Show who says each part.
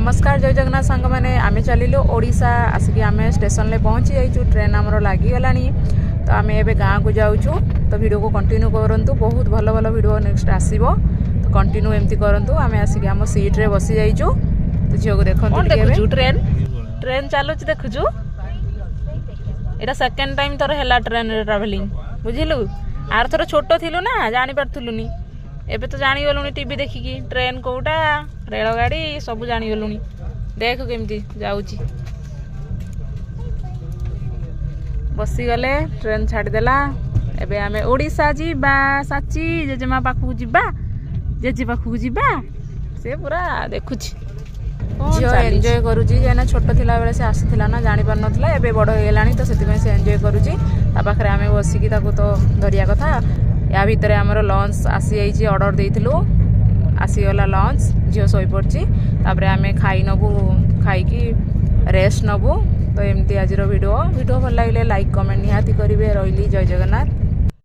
Speaker 1: नमस्कार जय जगन्नाथ सांग मैंने आम चलिलु ओडिशा आसिक आम स्टेशन में पहुँची जाइए ट्रेन आमर लगिगला तो आम ए गाँव को जाऊँ तो वीडियो को कंटिन्यू करूँ बहुत भल भल वीडियो नेक्स्ट आसो तो कंटिन्यू एमती करूँ आम आसिक आम सीट रे बसी जाइचु तो झील को देखु ट्रेन ट्रेन चलुच देखुचु यहाँ सेकेंड टाइम तोर है ट्रेन रे ट्रावेलिंग बुझिलु आर थर छोट थिलु ना जानी पार्थुलुनी एबे तो जानीगलुनी टीवी देखिकी ट्रेन कोटा रेलगाड़ी सब जानीगलुनी देख केमती जाऊची बसीगले ट्रेन छाड़देला एबे आमे ओडिशा जीबा साची जेजेमा पाखु जीबा जेजे पाखु जीबा से पूरा देखुची झील एंजॉय करुची जेना छोट थिला बेले से आसीथिला ना जानी पार नथला एबे बड़ हो गेलानी तो सेति से एंजॉय करुची ता पाखरे आमे बसिकी ताको तो धरिया कथा या भितर आमर लंच आसी जाइए ऑर्डर देइथिलु आसीगला लंच झील शोई पड़ी तापर आम खाई नबू खाई रेस्ट नबू तो एमती आज वीडियो भल लगे लाइक कमेंट निहाती करेंगे रही जय जगन्नाथ।